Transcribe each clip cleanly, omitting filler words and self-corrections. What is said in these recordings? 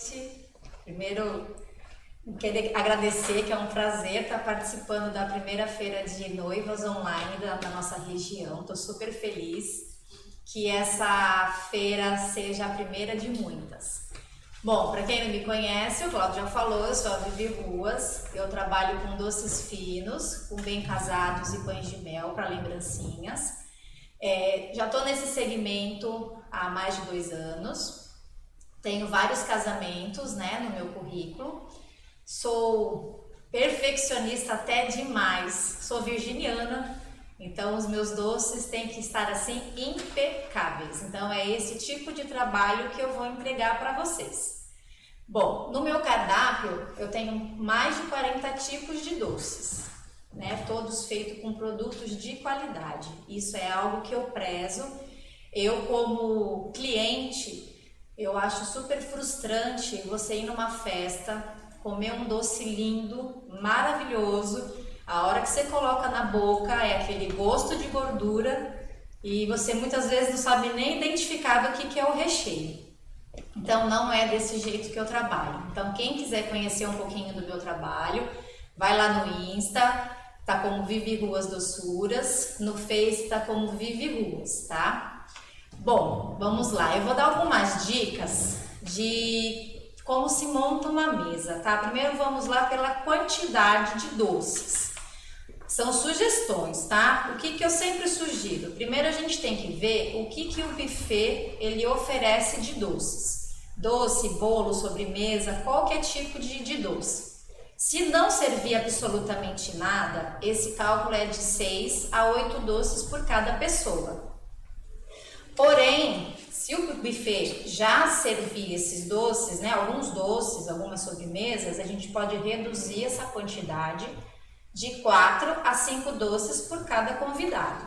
noite. Primeiro, queria agradecer, que é um prazer estar participando da primeira feira de noivas online da nossa região. Estou super feliz que essa feira seja a primeira de muitas. Bom, para quem não me conhece, o Cláudio já falou, eu sou a Vivi Ruas, eu trabalho com doces finos, com bem casados e pães de mel para lembrancinhas. Já estou nesse segmento há mais de 2 anos, tenho vários casamentos, né, no meu currículo, sou perfeccionista até demais, sou virginiana, então os meus doces têm que estar assim impecáveis, então é esse tipo de trabalho que eu vou entregar para vocês. Bom, no meu cardápio eu tenho mais de 40 tipos de doces, né? Todos feitos com produtos de qualidade. Isso é algo que eu prezo. Eu, como cliente, eu acho super frustrante você ir numa festa, comer um doce lindo, maravilhoso, a hora que você coloca na boca é aquele gosto de gordura e você muitas vezes não sabe nem identificar do que é o recheio. Então não é desse jeito que eu trabalho. Então quem quiser conhecer um pouquinho do meu trabalho, vai lá no Insta, tá como Vivi Ruas Doçuras, no Face tá como Vivi Ruas, tá? Bom, vamos lá, eu vou dar algumas dicas de como se monta uma mesa, tá? Primeiro vamos lá pela quantidade de doces. São sugestões, tá? O que eu sempre sugiro? Primeiro a gente tem que ver o que o buffet ele oferece de doces. Doce, bolo, sobremesa, qualquer tipo de doce. Se não servir absolutamente nada, esse cálculo é de 6 a 8 doces por cada pessoa. Porém, se o buffet já servir esses doces, né, alguns doces, algumas sobremesas, a gente pode reduzir essa quantidade de 4 a 5 doces por cada convidado.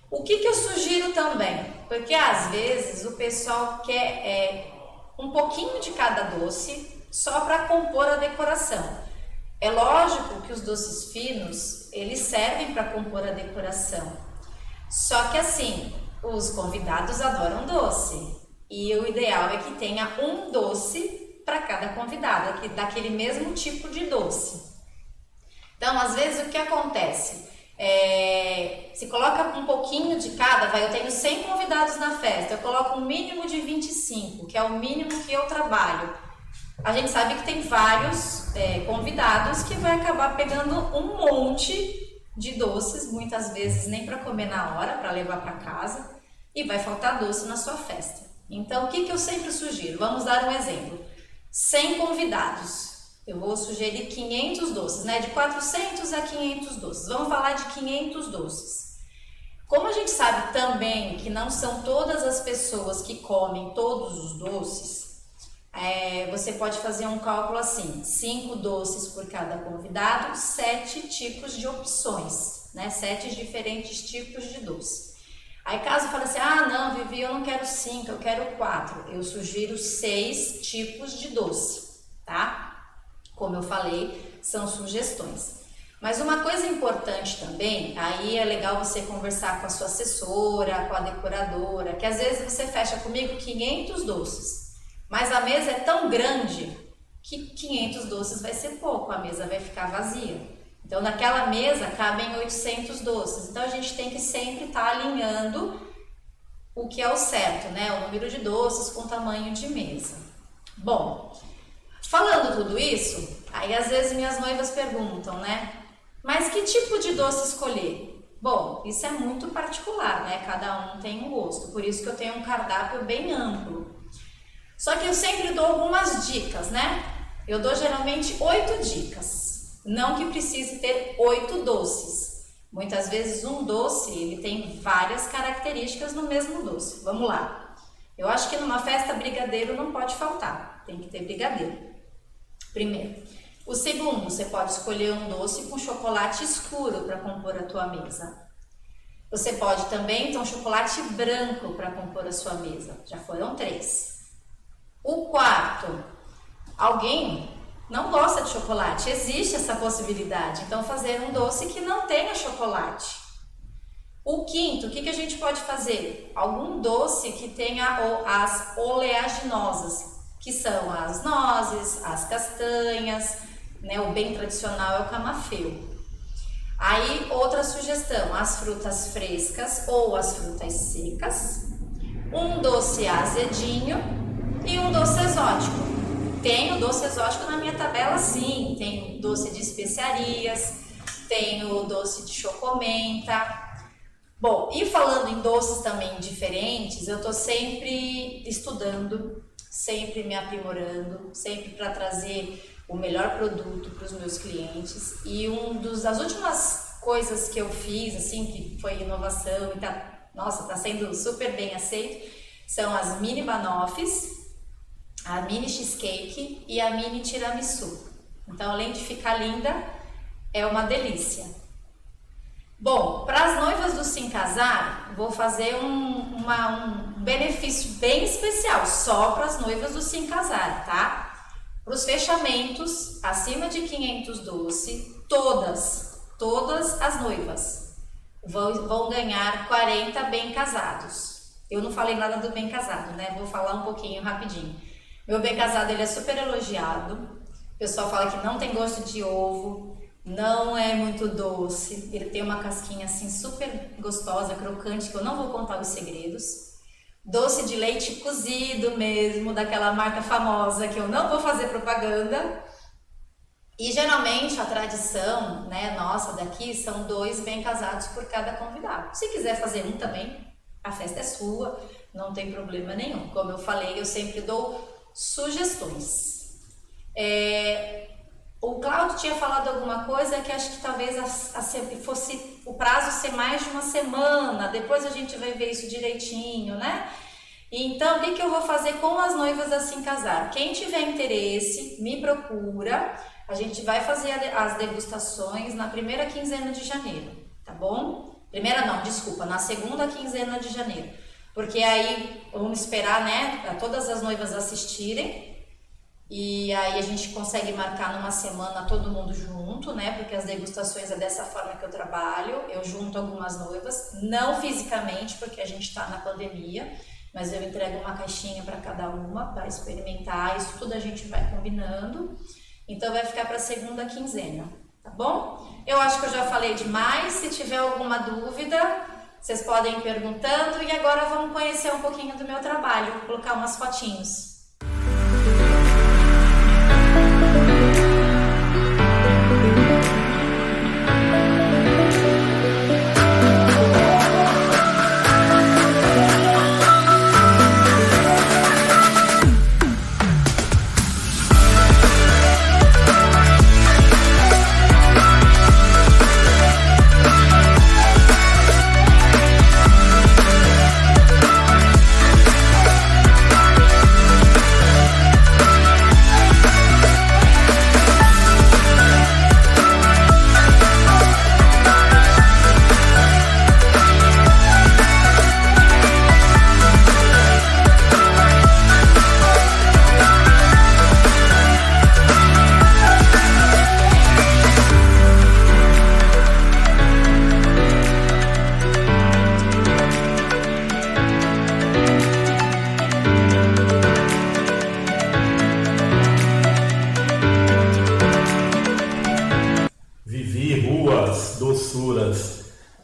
O que eu sugiro também? Porque às vezes o pessoal quer um pouquinho de cada doce só para compor a decoração. É lógico que os doces finos, eles servem para compor a decoração. Só que assim, os convidados adoram doce. E o ideal é que tenha um doce para cada convidado, daquele mesmo tipo de doce. Então, às vezes, o que acontece? Se coloca um pouquinho de cada, eu tenho 100 convidados na festa, eu coloco um mínimo de 25, que é o mínimo que eu trabalho. A gente sabe que tem vários convidados que vai acabar pegando um monte de doces, muitas vezes nem para comer na hora, para levar para casa, e vai faltar doce na sua festa. Então, o que eu sempre sugiro? Vamos dar um exemplo. 100 convidados. Eu vou sugerir 500 doces, né? De 400 a 500 doces. Vamos falar de 500 doces. Como a gente sabe também que não são todas as pessoas que comem todos os doces, você pode fazer um cálculo assim, 5 doces por cada convidado, 7 tipos de opções, né? 7 diferentes tipos de doce. Aí caso fale assim, não, Vivi, eu não quero 5, eu quero 4. Eu sugiro 6 tipos de doce, tá? Como eu falei, são sugestões. Mas uma coisa importante também, aí é legal você conversar com a sua assessora, com a decoradora, que às vezes você fecha comigo 500 doces, mas a mesa é tão grande que 500 doces vai ser pouco, a mesa vai ficar vazia. Então naquela mesa cabem 800 doces, então a gente tem que sempre estar alinhando o que é o certo, né? O número de doces com o tamanho de mesa. Bom, falando tudo isso, aí às vezes minhas noivas perguntam, né? Mas que tipo de doce escolher? Bom, isso é muito particular, né? Cada um tem um gosto, por isso que eu tenho um cardápio bem amplo. Só que eu sempre dou algumas dicas, né? Eu dou geralmente 8 dicas, não que precise ter 8 doces. Muitas vezes um doce, ele tem várias características no mesmo doce. Vamos lá. Eu acho que numa festa brigadeiro não pode faltar, tem que ter brigadeiro. Primeiro. O segundo, você pode escolher um doce com chocolate escuro para compor a tua mesa. Você pode também ter um chocolate branco para compor a sua mesa. Já foram 3. O quarto, alguém não gosta de chocolate, existe essa possibilidade. Então, fazer um doce que não tenha chocolate. O quinto, o que a gente pode fazer? Algum doce que tenha as oleaginosas, que são as nozes, as castanhas, né? O bem tradicional é o camafeu. Aí, outra sugestão, as frutas frescas ou as frutas secas, um doce azedinho e um doce exótico. Tenho doce exótico na minha tabela, sim, tenho doce de especiarias, tenho doce de chocomenta. Bom, e falando em doces também diferentes, eu tô sempre estudando, sempre me aprimorando, sempre para trazer o melhor produto para os meus clientes. E das últimas coisas que eu fiz, assim, que foi inovação e tá sendo super bem aceito, são as mini banoffes, a mini cheesecake e a mini tiramisu. Então, além de ficar linda, é uma delícia. Bom, para as noivas do Sim Casar, vou fazer um benefício bem especial, só para as noivas do Sim Casar, tá? Para os fechamentos, acima de 500 doce, todas as noivas vão ganhar 40 bem casados. Eu não falei nada do bem casado, né? Vou falar um pouquinho rapidinho. Meu bem casado, ele é super elogiado. O pessoal fala que não tem gosto de ovo, não é muito doce. Ele tem uma casquinha assim super gostosa, crocante, que eu não vou contar os segredos. Doce de leite cozido mesmo, daquela marca famosa que eu não vou fazer propaganda. E geralmente a tradição, né, nossa daqui são 2 bem casados por cada convidado. Se quiser fazer um também, a festa é sua, não tem problema nenhum. Como eu falei, eu sempre dou sugestões. O Cláudio tinha falado alguma coisa que acho que talvez fosse o prazo ser mais de uma semana, depois a gente vai ver isso direitinho, né? Então, o que eu vou fazer com as noivas da Sim Casar? Quem tiver interesse, me procura, a gente vai fazer as degustações na primeira quinzena de janeiro, tá bom? Na segunda quinzena de janeiro, porque aí vamos esperar, né, todas as noivas assistirem. E aí a gente consegue marcar numa semana todo mundo junto, né? Porque as degustações é dessa forma que eu trabalho. Eu junto algumas noivas, não fisicamente, porque a gente tá na pandemia, mas eu entrego uma caixinha para cada uma para experimentar. Isso tudo a gente vai combinando. Então vai ficar para a segunda quinzena, tá bom? Eu acho que eu já falei demais. Se tiver alguma dúvida, vocês podem ir perguntando. E agora vamos conhecer um pouquinho do meu trabalho. Vou colocar umas fotinhos.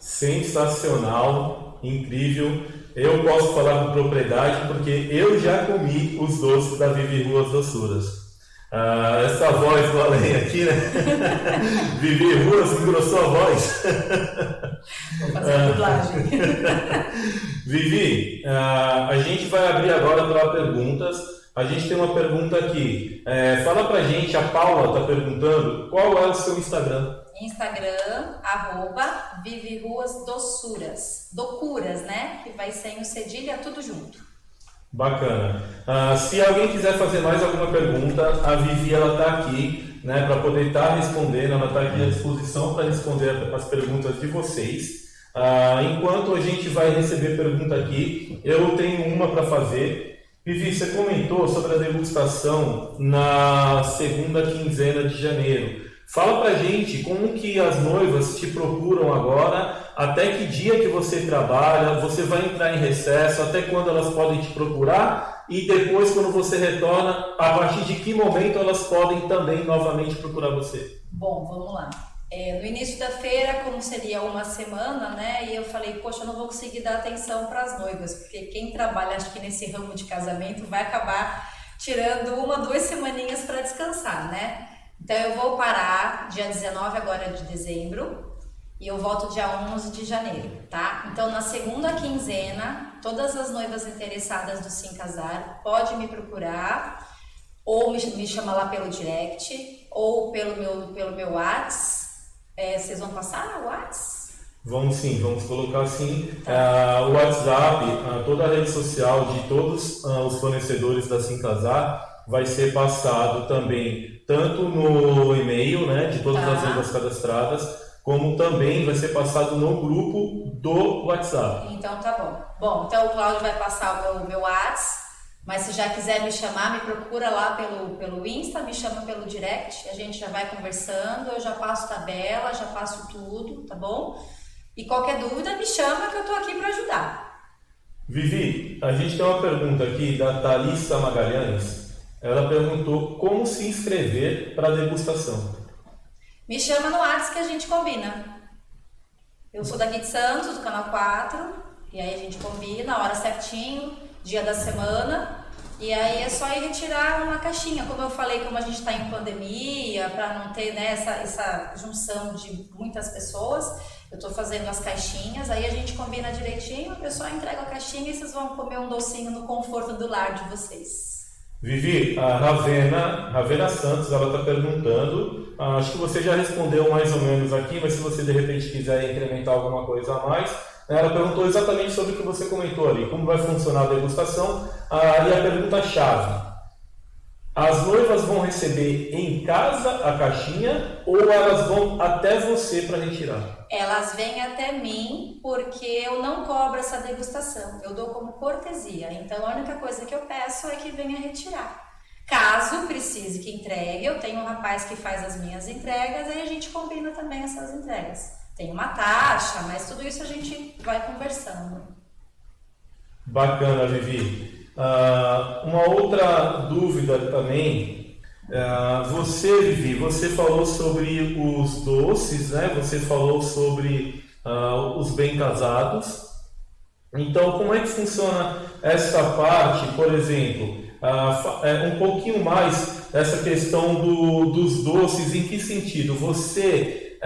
Sensacional, incrível. Eu posso falar com propriedade porque eu já comi os doces da Vivi Ruas Doçuras. Essa voz do além aqui, né? Vivi Ruas engrossou a voz. Vou fazer a dublagem. Vivi, a gente vai abrir agora para perguntas. A gente tem uma pergunta aqui. Fala pra gente, a Paula está perguntando, qual é o seu Instagram? Instagram, @Vivi Ruas Doçuras. Docuras, né? Que vai sem o cedilha, tudo junto. Bacana. Se alguém quiser fazer mais alguma pergunta, a Vivi ela está aqui, né, para poder estar respondendo, ela está aqui à disposição para responder as perguntas de vocês. Enquanto a gente vai receber pergunta aqui, eu tenho uma para fazer. Vivi, você comentou sobre a degustação na segunda quinzena de janeiro. Fala pra gente como que as noivas te procuram agora até que dia que você trabalha, você vai entrar em recesso, até quando elas podem te procurar e depois, quando você retorna, a partir de que momento elas podem também novamente procurar você? Bom, vamos lá. No início da feira, como seria uma semana, né? E eu falei, poxa, eu não vou conseguir dar atenção para as noivas, porque quem trabalha, acho que nesse ramo de casamento, vai acabar tirando 1, 2 semaninhas para descansar, né? Então eu vou parar dia 19 agora de dezembro e eu volto dia 11 de janeiro, tá? Então na segunda quinzena, todas as noivas interessadas do Sim Casar pode me procurar ou me chama lá pelo direct ou pelo meu WhatsApp. Vocês vão passar o WhatsApp? Vamos sim, vamos colocar assim o WhatsApp, toda a rede social de todos os fornecedores da Sim Casar vai ser passado também tanto no e-mail, né, de todas as noivas cadastradas, como também vai ser passado no grupo do WhatsApp. Então tá bom. Bom, então o Cláudio vai passar o meu WhatsApp. Mas se já quiser me chamar, me procura lá pelo Insta, me chama pelo direct, a gente já vai conversando, eu já passo tabela, já passo tudo, tá bom? E qualquer dúvida me chama que eu tô aqui para ajudar. Vivi, a gente tem uma pergunta aqui da Thalissa Magalhães. Ela perguntou como se inscrever para a degustação. Me chama no WhatsApp que a gente combina. Eu sou daqui de Santos, do Canal 4, e aí a gente combina a hora certinho, dia da semana, e aí é só ir retirar uma caixinha. Como eu falei, como a gente está em pandemia, para não ter, né, essa junção de muitas pessoas, eu estou fazendo as caixinhas, aí a gente combina direitinho, a pessoa entrega a caixinha e vocês vão comer um docinho no conforto do lar de vocês. Vivi, a Ravena Santos, ela está perguntando, acho que você já respondeu mais ou menos aqui, mas se você de repente quiser incrementar alguma coisa a mais, ela perguntou exatamente sobre o que você comentou ali, como vai funcionar a degustação, e a pergunta-chave. As noivas vão receber em casa a caixinha ou elas vão até você para retirar? Elas vêm até mim porque eu não cobro essa degustação, eu dou como cortesia. Então a única coisa que eu peço é que venha retirar. Caso precise que entregue, eu tenho um rapaz que faz as minhas entregas, aí a gente combina também essas entregas. Tem uma taxa, mas tudo isso a gente vai conversando. Bacana, Vivi. Uma outra dúvida também, Vivi, você falou sobre os doces, né? Você falou sobre os bem casados. Então, como é que funciona essa parte, por exemplo, um pouquinho mais essa questão dos doces, em que sentido? Você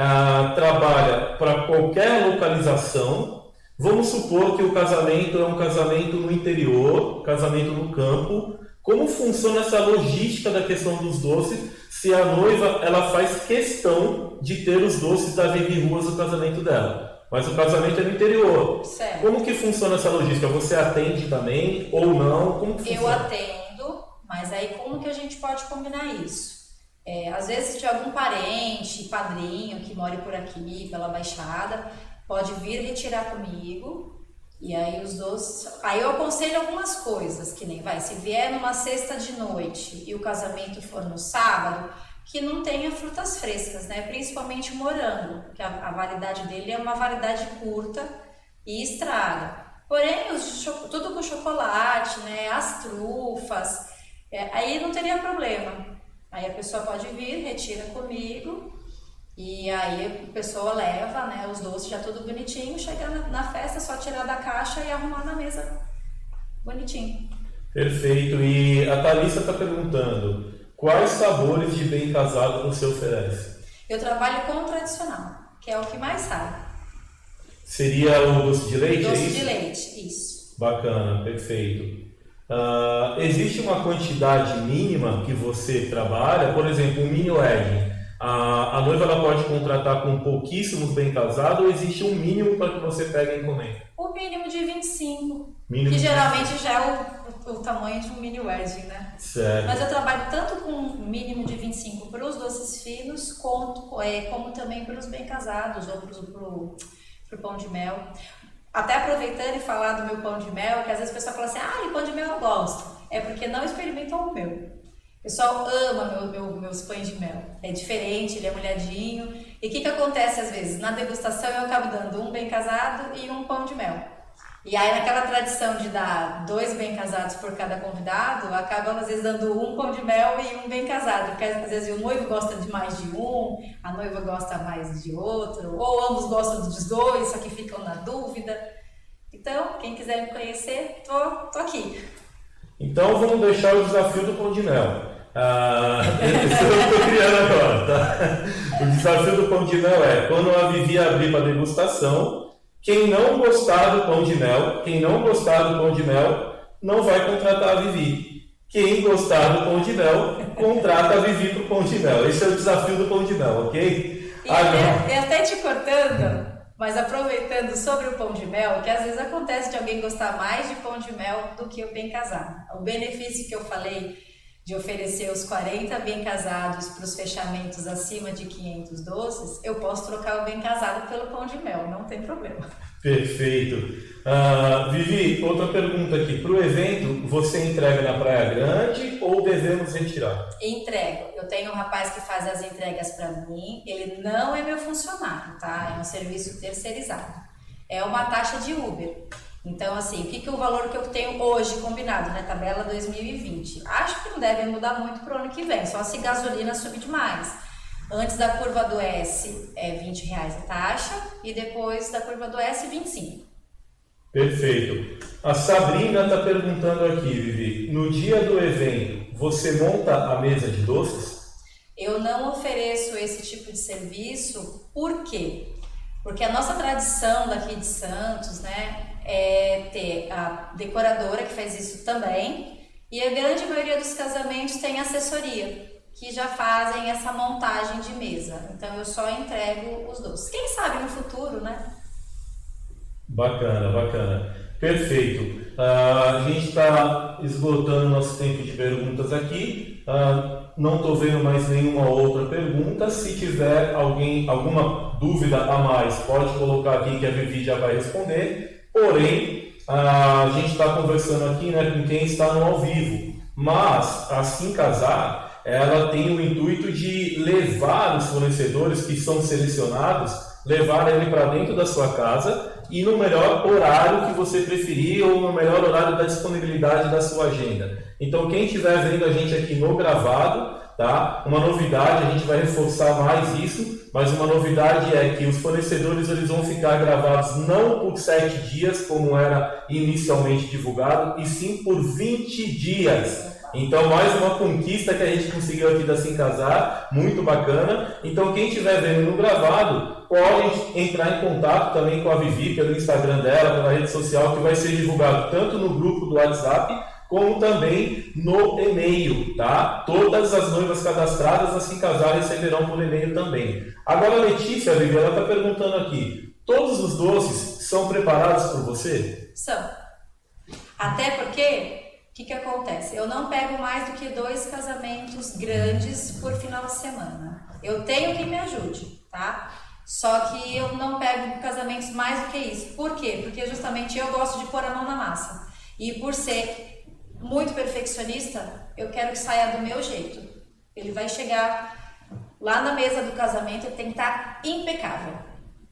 trabalha para qualquer localização. Vamos supor que o casamento é um casamento no interior, casamento no campo. Como funciona essa logística da questão dos doces, se a noiva ela faz questão de ter os doces da Vivi Ruas no casamento dela? Mas o casamento é no interior. Certo. Como que funciona essa logística? Você atende também ou não? Como que funciona? Eu atendo, mas aí como que a gente pode combinar isso? Às vezes se tiver algum parente, padrinho que more por aqui, pela Baixada, pode vir retirar comigo, e aí os doces... Aí eu aconselho algumas coisas, que nem se vier numa sexta de noite e o casamento for no sábado, que não tenha frutas frescas, né? Principalmente o morango, que a validade dele é uma validade curta e estraga. Porém, tudo com chocolate, né? As trufas, aí não teria problema. Aí a pessoa pode vir, retira comigo, e aí a pessoa leva, né, os doces já tudo bonitinho, chega na festa, é só tirar da caixa e arrumar na mesa bonitinho. Perfeito. E a Thalissa está perguntando, quais sabores de bem casado você oferece? Eu trabalho com o tradicional, que é o que mais sai. Seria o doce de leite? Doce de leite, isso. Bacana, perfeito. Existe uma quantidade mínima que você trabalha? Por exemplo, um mini wedding. A noiva ela pode contratar com pouquíssimos bem casados ou existe um mínimo para que você pegue a encomenda? O mínimo de 25, mínimo que de geralmente já é o tamanho de um mini wedding, né? Certo. Mas eu trabalho tanto com um mínimo de 25 para os doces finos, como também para os bem casados ou para o pão de mel. Até aproveitando e falar do meu pão de mel, que às vezes o pessoal fala assim, o pão de mel eu gosto. É porque não experimentam o meu. O pessoal ama meus pães de mel. É diferente, ele é molhadinho. E o que acontece às vezes? Na degustação eu acabo dando um bem casado e um pão de mel. E aí naquela tradição de dar 2 bem casados por cada convidado, acaba às vezes dando um pão de mel e um bem casado, porque às vezes o noivo gosta de mais de um, a noiva gosta mais de outro, ou ambos gostam dos 2, só que ficam na dúvida. Então, quem quiser me conhecer, tô aqui. Então vamos deixar o desafio do pão de mel. Esse eu estou criando agora, tá? O desafio do pão de mel é, quando a Vivi abrir para degustação, quem não gostar do pão de mel, não vai contratar a Vivi. Quem gostar do pão de mel, contrata a Vivi para o pão de mel. Esse é o desafio do pão de mel, ok? E até te cortando, mas aproveitando sobre o pão de mel, que às vezes acontece de alguém gostar mais de pão de mel do que o bem casado. O benefício que eu falei de oferecer os 40 bem casados para os fechamentos acima de 500 doces, eu posso trocar o bem casado pelo pão de mel, não tem problema. Perfeito. Vivi, outra pergunta aqui. Para o evento, você entrega na Praia Grande ou devemos retirar? Entrego. Eu tenho um rapaz que faz as entregas para mim, ele não é meu funcionário, tá? É um serviço terceirizado. É uma taxa de Uber. Então, assim, o que é o valor que eu tenho hoje combinado, né? Tabela 2020. Acho que não deve mudar muito para o ano que vem, só se gasolina subir demais. Antes da curva do S é R$20 a taxa e depois da curva do S, 25. Perfeito. A Sabrina está perguntando aqui, Vivi, no dia do evento, você monta a mesa de doces? Eu não ofereço esse tipo de serviço, por quê? Porque a nossa tradição daqui de Santos, né, é ter a decoradora que faz isso também, e a grande maioria dos casamentos tem assessoria, que já fazem essa montagem de mesa. Então eu só entrego os doces. Quem sabe no futuro, né? Bacana, bacana. Perfeito. A gente está esgotando nosso tempo de perguntas aqui. Não estou vendo mais nenhuma outra pergunta. Se tiver alguma dúvida a mais, pode colocar aqui que a Vivi já vai responder. Porém, a gente está conversando aqui, né, com quem está no ao vivo. Mas, assim casar, ela tem o intuito de levar os fornecedores que são selecionados, levar ele para dentro da sua casa e no melhor horário que você preferir ou no melhor horário da disponibilidade da sua agenda. Então, quem estiver vendo a gente aqui no gravado, tá? Uma novidade, a gente vai reforçar mais isso, mas uma novidade é que os fornecedores eles vão ficar gravados não por 7 dias, como era inicialmente divulgado, e sim por 20 dias. Então, mais uma conquista que a gente conseguiu aqui da Sim Casar, muito bacana. Então, quem estiver vendo no gravado, pode entrar em contato também com a Vivi, pelo Instagram dela, pela rede social, que vai ser divulgado tanto no grupo do WhatsApp, como também no e-mail, tá? Todas as noivas cadastradas a Sim Casar receberão por e-mail também. Agora, a Letícia, Vivi, ela está perguntando aqui, todos os doces são preparados por você? São. Até porque... O que acontece? Eu não pego mais do que 2 casamentos grandes por final de semana. Eu tenho quem me ajude, tá? Só que eu não pego casamentos mais do que isso. Por quê? Porque justamente eu gosto de pôr a mão na massa. E por ser muito perfeccionista, eu quero que saia do meu jeito. Ele vai chegar lá na mesa do casamento, ele tem que estar impecável.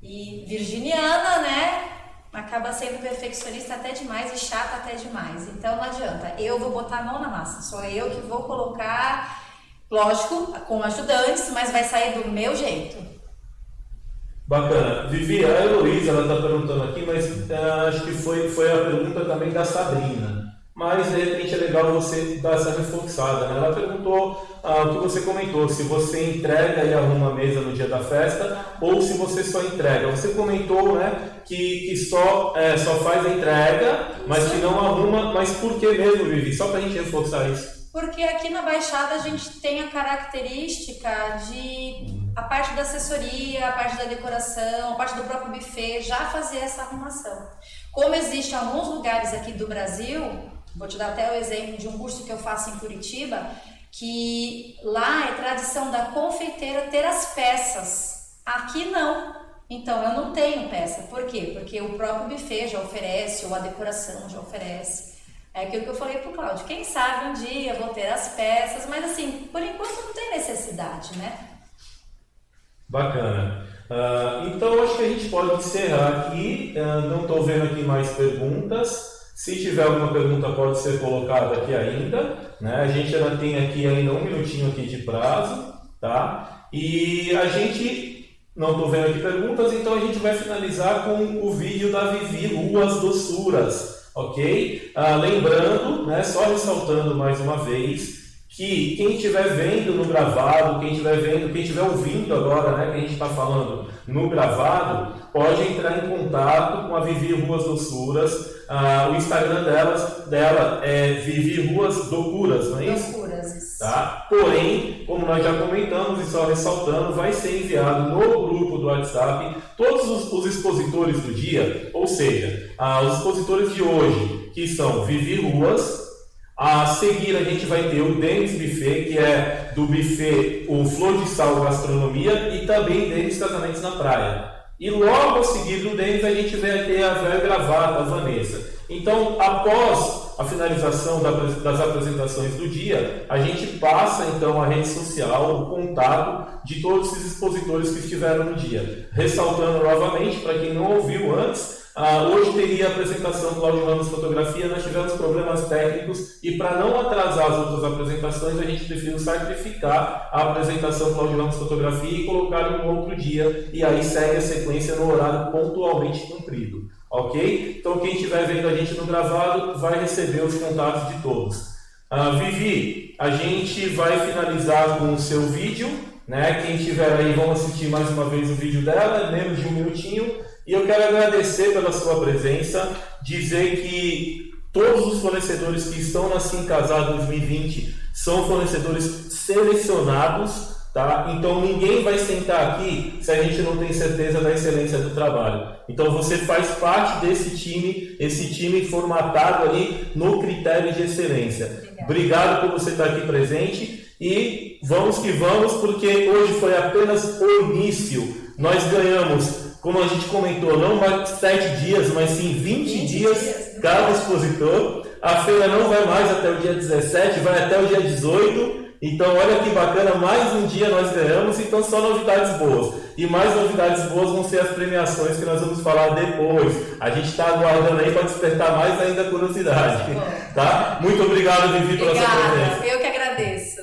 E virginiana, né? Acaba sendo perfeccionista até demais e chata até demais. Então não adianta, eu vou botar a mão na massa, sou eu que vou colocar, lógico, com ajudantes, mas vai sair do meu jeito. Bacana. Vivi, a Heloísa, ela está perguntando aqui, mas acho que foi a pergunta também da Sabrina. Mas de repente é legal você dar essa reforçada, né? Ela perguntou o que você comentou, se você entrega e arruma a mesa no dia da festa ou se você só entrega. Você comentou, né, que só faz a entrega, mas que não arruma. Mas por que mesmo, Vivi? Só para a gente reforçar isso. Porque aqui na Baixada a gente tem a característica de a parte da assessoria, a parte da decoração, a parte do próprio buffet já fazer essa arrumação. Como existem alguns lugares aqui do Brasil, vou te dar até o exemplo de um curso que eu faço em Curitiba, que lá é tradição da confeiteira ter as peças. Aqui não. Então eu não tenho peça. Por quê? Porque o próprio buffet já oferece, ou a decoração já oferece. É aquilo que eu falei pro Cláudio. Quem sabe um dia vou ter as peças, mas assim, por enquanto não tem necessidade, né? Bacana. Então, acho que a gente pode encerrar aqui. Não estou vendo aqui mais perguntas. Se tiver alguma pergunta, pode ser colocada aqui ainda. Né? A gente ainda tem aqui ainda um minutinho aqui de prazo. Tá? E a gente... Não estou vendo aqui perguntas, então a gente vai finalizar com o vídeo da Vivi Ruas Doçuras. Ok? Lembrando, né, só ressaltando mais uma vez, que quem estiver vendo no gravado, quem estiver ouvindo agora, né, que a gente está falando no gravado, pode entrar em contato com a Vivi Ruas Doçuras. O Instagram dela é Vivi Ruas Docuras, não é isso? Docuras, isso. Tá? Porém, como nós já comentamos e só ressaltando, vai ser enviado no grupo do WhatsApp todos os expositores do dia, ou seja, os expositores de hoje, que são Vivi Ruas. A seguir a gente vai ter o Denis Buffet, que é do buffet o Flor de Sal Gastronomia, e também Denis Casamentos na Praia. E logo a seguir do Denis a gente vai ter a Véia Gravata, a Vanessa. Então, após a finalização das apresentações do dia, a gente passa então a rede social, o contato de todos esses expositores que estiveram no dia. Ressaltando novamente, para quem não ouviu antes, hoje teria a apresentação do Cláudio Ramos Fotografia, nós tivemos problemas técnicos e para não atrasar as outras apresentações, a gente preferiu sacrificar a apresentação do Cláudio Ramos Fotografia e colocar em um outro dia, e aí segue a sequência no horário pontualmente cumprido. Ok? Então quem estiver vendo a gente no gravado vai receber os contatos de todos. Vivi, a gente vai finalizar com o seu vídeo, né? Quem estiver aí, vamos assistir mais uma vez o vídeo dela, menos de um minutinho. E eu quero agradecer pela sua presença, dizer que todos os fornecedores que estão na Sim Casar 2020 são fornecedores selecionados, tá? Então ninguém vai sentar aqui se a gente não tem certeza da excelência do trabalho. Então você faz parte desse time, esse time formatado ali no critério de excelência. Obrigado por você estar aqui presente e vamos que vamos, porque hoje foi apenas o início. Nós ganhamos, como a gente comentou, não mais 7 dias, mas sim 20 dias cada expositor. A feira não vai mais até o dia 17, vai até o dia 18. Então, olha que bacana, mais um dia nós ganhamos, então só novidades boas. E mais novidades boas vão ser as premiações que nós vamos falar depois. A gente está aguardando aí para despertar mais ainda a curiosidade. Tá? Muito obrigado, Vivi, pela sua presença. Eu que agradeço.